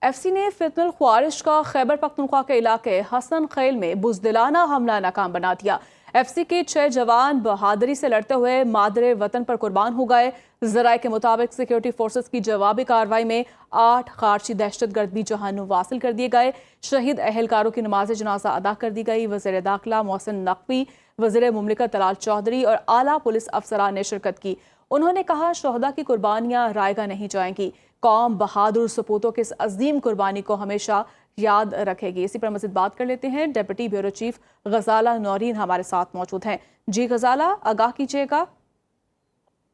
F C ने फितनुल ख्वारिश का खैबर पख्तूनख्वा के इलाके हसन खैल में बुज़दिलाना हमला नाकाम बना दिया। एफ सी के 6 जवान बहादुरी से लड़ते हुए मादरे वतन पर कुर्बान हो गए। ज़राए के मुताबिक सिक्योरिटी फोर्सेस की जवाबी कार्रवाई में 8 खारशी दहशतगर्द भी जहानुम वासिल कर दिए गए। शहीद अहलकारों की नमाज जनाजा अदा कर दी गई। वज़ीर दाखिला मोहसिन नकवी, वज़ीर मुमलिकत तलाल चौधरी और आला पुलिस अफसरान ने शिरकत की। उन्होंने कहा, शोहदा की कुर्बानियां रायगा नहीं जाएंगी। कौम बहादुर सपूतों की इस अजीम कुर्बानी को हमेशा याद रखेगी। इसी पर मज़ीद बात कर लेते हैं। डिप्टी ब्यूरो चीफ गजाला नौरीन हमारे साथ मौजूद हैं। जी गजाला, आगाह कीजिएगा।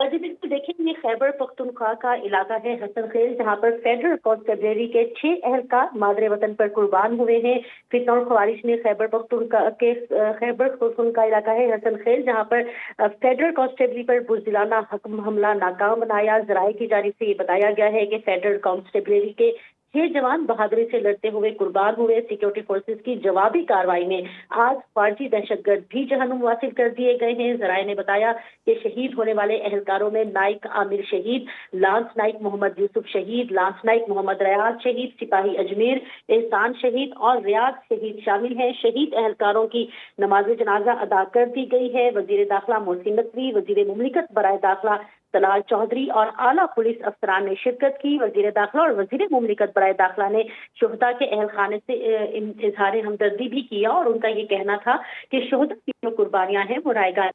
जी बिल्कुल, देखिए ये खैबर पख्तूनख्वा का इलाका है हसन खेल, जहाँ पर फेडरल कांस्टेबलरी के 6 एहलकार मादरे वतन पर कुर्बान हुए हैं। फितनुल ख्वारिश ने खैबर पख्तूनख्वा इलाका है हसन खेल, जहाँ पर फेडरल कांस्टेबलरी पर बुज़दिलाना हमला नाकाम बनाया। ज़राए की जानिब से ये बताया गया है कि फेडरल कांस्टेबलरी के 6 जवान बहादुरी से लड़ते हुए कुर्बान हुए। सिक्योरिटी फोर्सेस की जवाबी कार्रवाई में आज फर्जी दहशतगर्द भी जहनुम वासिल कर दिए गए हैं। ज़राए ने बताया कि शहीद होने वाले एहलकारों में नाइक आमिर शहीद, लांस नाइक मोहम्मद यूसुफ शहीद, लांस नाइक मोहम्मद रियाज शहीद, सिपाही अजमेर एहसान शहीद और रियाज शहीद शामिल हैं। शहीद एहलकारों की नमाज जनाजा अदा कर दी गई है। वज़ीर दाखिला मोहसिन नकवी, वज़ीर मुमलिकत बराए दाखिला तलाल चौधरी और आला पुलिस अफसरान ने शिरकत की। वज़ीर दाखिला और वज़ीर मुमलिकत बराए दाखिला ने शोहदा के अहल खाने से इजहार हमदर्दी भी किया और उनका ये कहना था कि शोहदा की जो कुर्बानियां हैं वो रायगा।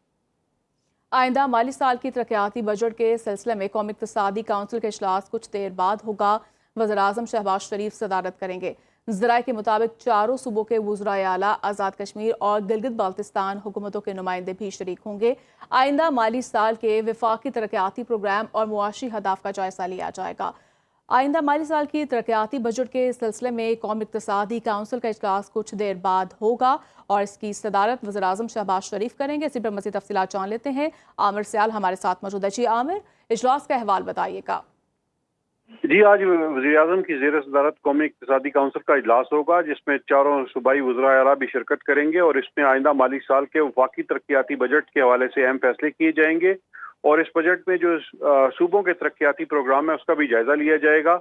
आइंदा माली साल की तरक्याती बजट के सिलसिले में कौमी इक़्तिसादी काउंसिल का इजलास कुछ देर बाद होगा। वज़ीर-ए-आज़म शहबाज शरीफ सदारत करेंगे। ज़राए के मुताबिक चारों सूबों के वज़राए आला, आज़ाद कश्मीर और गिलगित बाल्तिस्तान हुकूमतों के नुमाइंदे भी शरीक होंगे। आइंदा माली साल के वफाकी तरक्याती प्रोग्राम और मुआशी हदाफ का जायजा लिया जाएगा। आइंदा माली साल की तरक्याती बजट के सिलसिले में कौमी इक़्तिसादी काउंसिल का इजलास कुछ देर बाद होगा और इसकी सदारत वज़ीर-ए-आज़म शहबाज शरीफ करेंगे। इसी पर मज़ीद तफ़सीलात जान लेते हैं। आमिर सियाल हमारे साथ मौजूद है। जी आमिर, इजलास का अहवाल बताइएगा। जी, आज वज़ीर-ए-आज़म की ज़ेर सदारत कौमी इक़्तिसादी काउंसिल का इजलास होगा, जिसमें चारों सूबाई वज़राए आला भी शिरकत करेंगे और इसमें आइंदा माली साल के वफाकी तरक्याती बजट के हवाले से अहम फैसले किए जाएंगे और इस बजट में जो सूबों के तरक्याती प्रोग्राम है उसका भी जायजा लिया जाएगा।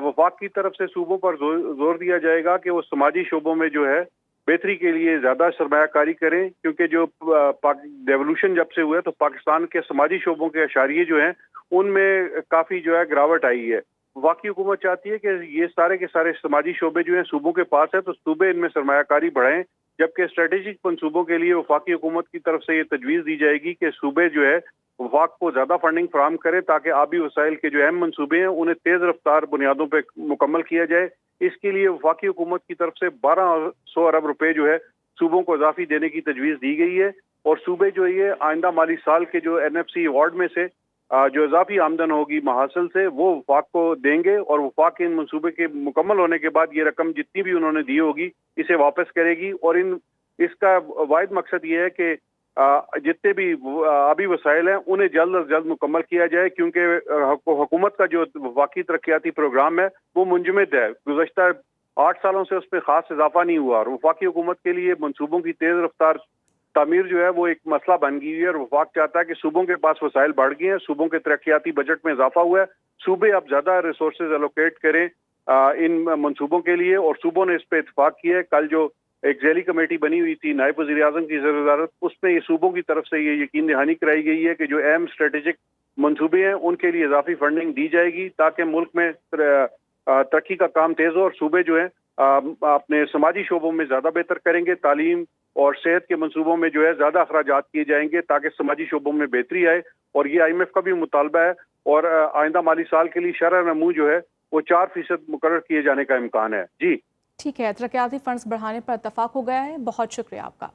वफाक की तरफ से सूबों पर जोर दिया जाएगा कि वो समाजी शोबों में जो है बेहतरी के लिए ज्यादा सरमायाकारी करें, क्योंकि जो डेवोल्यूशन जब से हुआ है तो पाकिस्तान के समाजी शोबों के अशारिये जो हैं उनमें काफी जो है गिरावट आई है। वफाकी हुकूमत चाहती है कि ये सारे के सारे समाजी शोबे जो हैं सूबों के पास है तो सूबे इनमें सरमायाकारी बढ़ाएं, जबकि स्ट्रेटेजिक मनसूबों के लिए वफाकी हुकूमत की तरफ से ये तजवीज़ दी जाएगी कि सूबे जो है वफाक को ज्यादा फंडिंग फराहम करे ताकि आबी वसाइल के जो अहम मनसूबे हैं उन्हें तेज रफ्तार बुनियादों पर मुकम्मल किया जाए। इसके लिए वफाकी हुकूमत की तरफ से 1200 अरब रुपए जो है सूबों को इजाफी देने की तजवीज़ दी गई है और सूबे जो ये आइंदा माली साल के जो NFC अवार्ड में से जो इजाफी आमदन होगी महासिल से वो वफाक को देंगे और वफाक के इन मनसूबे के मुकम्मल होने के बाद ये रकम जितनी भी उन्होंने दी होगी इसे वापस करेगी और इसका वाहिद मकसद ये है कि जितने भी आबी वसाइल हैं उन्हें जल्द अज जल्द मुकम्मल किया जाए, क्योंकि हुकूमत का जो वफाकी तरक्याती प्रोग्राम है वो मुंजमद है। गुज़श्ता 8 सालों से उस पर खास इजाफा नहीं हुआ और वफाकी हुकूमत के लिए मनसूबों की तेज रफ्तार तामीर जो है वो एक मसला बन गई है और वफाक चाहता है कि सूबों के पास वसाइल बढ़ गए हैं, सूबों के तरक्याती बजट में इजाफा हुआ है, सूबे अब ज्यादा रिसोर्सेज एलोकेट करें इन मनसूबों के लिए और सूबों ने इस पर इतफाक किया है। कल जो एक ज़ैली कमेटी बनी हुई थी नायब वज़ीर-ए-आज़म की ज़रूरत, उसमें ये सूबों की तरफ से ये यकीन दहानी कराई गई है कि जो अहम स्ट्रेटेजिक मनसूबे हैं उनके लिए इजाफी फंडिंग दी जाएगी ताकि मुल्क में तरक्की का काम तेज हो और सूबे जो है अपने समाजी शोबों में ज्यादा बेहतर करेंगे। तालीम और सेहत के मनसूबों में जो है ज्यादा अखराजात किए जाएंगे ताकि समाजी शोबों में बेहतरी आए और ये IMF का भी मुतालबा है और आइंदा माली साल के लिए शरह नमू जो है वो 4% मुकर्रर किए जाने का इम्कान है। जी ठीक है, तरक्याती फंड्स बढ़ाने पर इत्तफाक हो गया है। बहुत शुक्रिया आपका।